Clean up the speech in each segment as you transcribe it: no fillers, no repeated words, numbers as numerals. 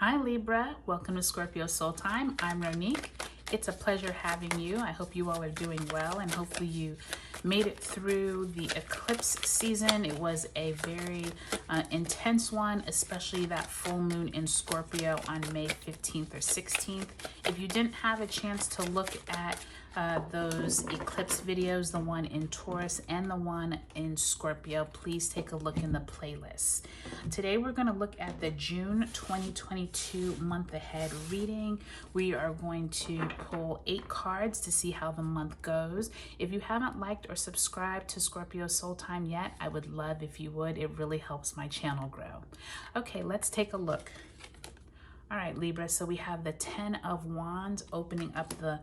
Hi Libra, welcome to Scorpio Soul Time. I'm Ronique. It's a pleasure having you. I hope you all are doing well and hopefully you made it through the eclipse season. It was a very intense one, especially that full moon in Scorpio on May 15th or 16th. If you didn't have a chance to look at those eclipse videos, the one in Taurus and the one in Scorpio, please take a look in the playlist. Today we're going to look at the June 2022 month ahead reading. We are going to pull 8 cards to see how the month goes. If you haven't liked or subscribed to Scorpio Soul Time yet, I would love if you would. It really helps my channel grow. Okay, let's take a look. All right, Libra, so we have the 10 of Wands opening up the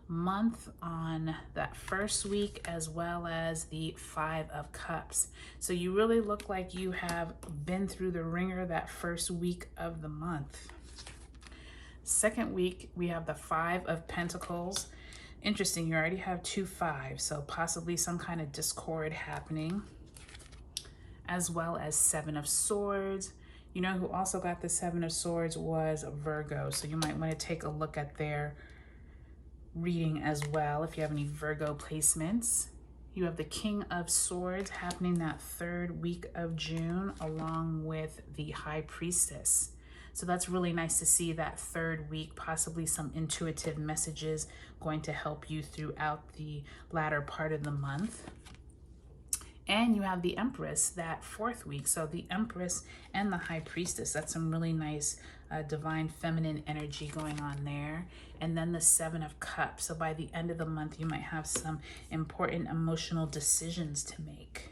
month on that first week, as well as the 5 of Cups. So you really look like you have been through the ringer that first week of the month. Second week, we have the 5 of Pentacles. Interesting, you already have 2 5s, so possibly some kind of discord happening, as well as 7 of Swords. You know who also got the 7 of Swords was Virgo, so you might want to take a look at their reading as well if you have any Virgo placements. You have the King of Swords happening that 3rd week of June, along with the High Priestess. So that's really nice to see that 3rd week, possibly some intuitive messages going to help you throughout the latter part of the month. And you have the Empress that 4th week. So the Empress and the High Priestess, that's some really nice divine feminine energy going on there. And then the 7 of Cups. So by the end of the month, you might have some important emotional decisions to make.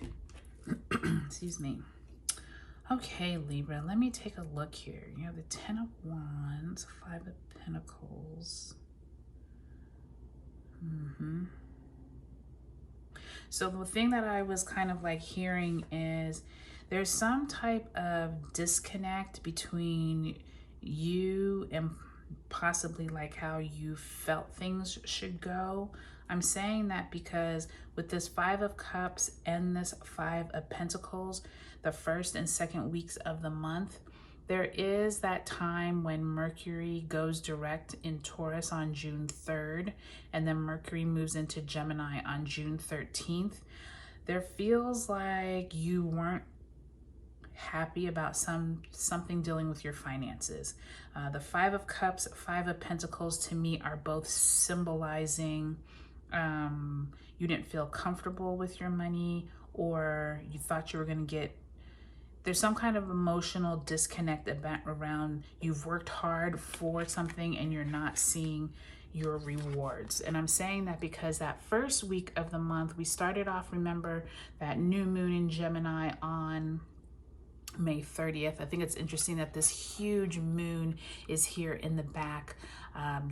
Excuse me. Okay, Libra, let me take a look here. You have the 10 of Wands, 5 of Pentacles. So the thing that I was kind of like hearing is there's some type of disconnect between you and possibly like how you felt things should go. I'm saying that because with this 5 of Cups and this 5 of Pentacles, the 1st and 2nd weeks of the month, there is that time when Mercury goes direct in Taurus on June 3rd, and then Mercury moves into Gemini on June 13th. There feels like you weren't happy about something dealing with your finances. The 5 of Cups, 5 of Pentacles to me are both symbolizing you didn't feel comfortable with your money, or you thought you were going to get, there's some kind of emotional disconnect event around you've worked hard for something and you're not seeing your rewards. And I'm saying that because that first week of the month, we started off, remember, that new moon in Gemini on May 30th. I think it's interesting that this huge moon is here in the back,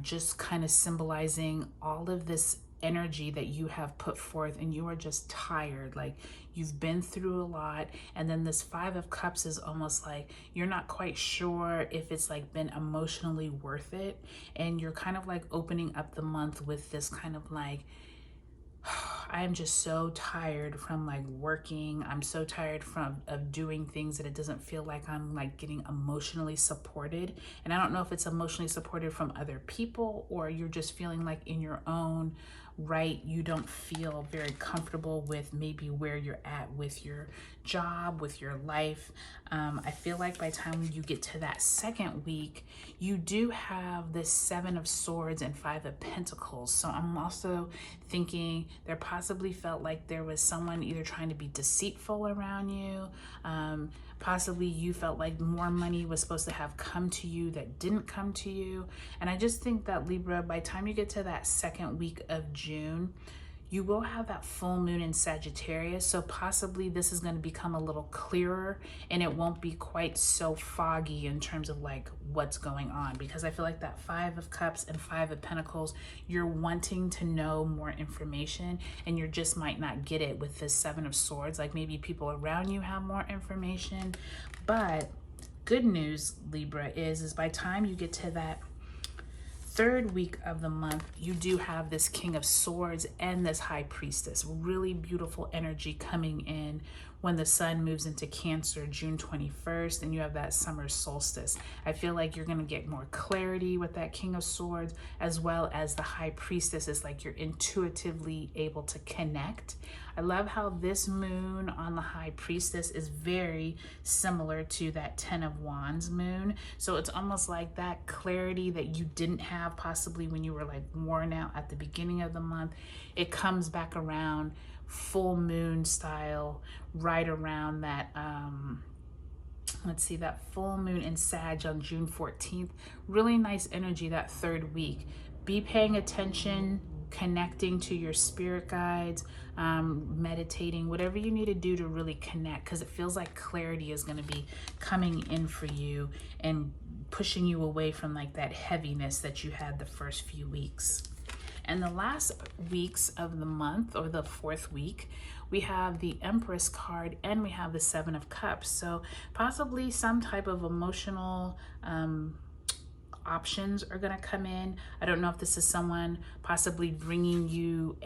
just kind of symbolizing all of this energy that you have put forth, and you are just tired, like you've been through a lot. And then this 5 of Cups is almost like you're not quite sure if it's like been emotionally worth it, and you're kind of like opening up the month with this kind of like, I am just so tired from like working. I'm so tired of doing things that it doesn't feel like I'm like getting emotionally supported. And I don't know if it's emotionally supported from other people, or you're just feeling like in your own right, you don't feel very comfortable with maybe where you're at with your job, with your life. I feel like by the time you get to that 2nd week, you do have this 7 of Swords and 5 of Pentacles. So I'm also thinking there possibly felt like there was someone either trying to be deceitful around you. Possibly you felt like more money was supposed to have come to you that didn't come to you. And I just think that Libra, by the time you get to that 2nd week of June, you will have that full moon in Sagittarius. So possibly this is going to become a little clearer, and it won't be quite so foggy in terms of like what's going on, because I feel like that 5 of Cups and 5 of Pentacles, you're wanting to know more information and you just might not get it with this 7 of Swords. Like maybe people around you have more information. But good news, Libra, is by the time you get to that 3rd week of the month, you do have this King of Swords and this High Priestess. Really beautiful energy coming in when the sun moves into Cancer June 21st, and you have that summer solstice. I feel like you're going to get more clarity with that King of Swords, as well as the High Priestess is like you're intuitively able to connect. I love how this moon on the High Priestess is very similar to that 10 of Wands moon. So it's almost like that clarity that you didn't have possibly when you were like worn out at the beginning of the month. It comes back around full moon style right around that let's see, that full moon in Sag on June 14th. Really nice energy that third week. Be paying attention, connecting to your spirit guides, meditating, whatever you need to do to really connect, because it feels like clarity is going to be coming in for you and pushing you away from like that heaviness that you had the first few weeks. And the last weeks of the month, or the fourth week, we have the Empress card and we have the Seven of Cups. So possibly some type of emotional options are going to come in. I don't know if this is someone possibly bringing you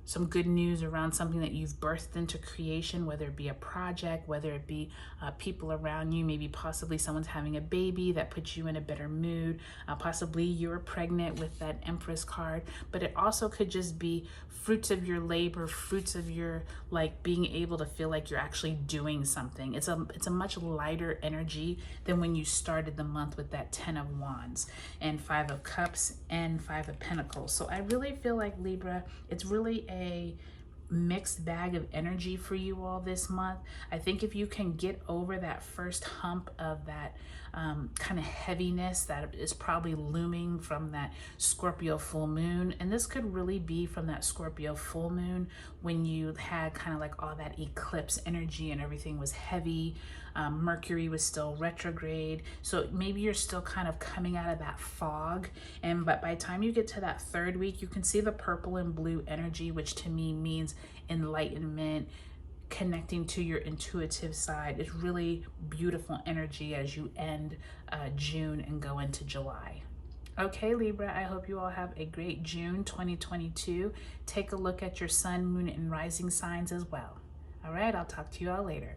some good news around something that you've birthed into creation, whether it be a project, whether it be people around you, maybe possibly someone's having a baby that puts you in a better mood, possibly you're pregnant with that Empress card, but it also could just be fruits of your labor, fruits of your like being able to feel like you're actually doing something. It's a much lighter energy than when you started the month with that 10 of Wands and 5 of Cups and 5 of Pentacles. So I really feel like, Libra, it's really a mixed bag of energy for you all this month. I think if you can get over that first hump of that kind of heaviness that is probably looming from that Scorpio full moon, and this could really be from that Scorpio full moon when you had kind of like all that eclipse energy and everything was heavy. Mercury was still retrograde, so maybe you're still kind of coming out of that fog, but by the time you get to that third week, you can see the purple and blue energy, which to me means enlightenment, connecting to your intuitive side. It's really beautiful energy as you end June and go into July. Okay, Libra, I hope you all have a great June 2022. Take a look at your sun, moon, and rising signs as well. All right, I'll talk to you all later.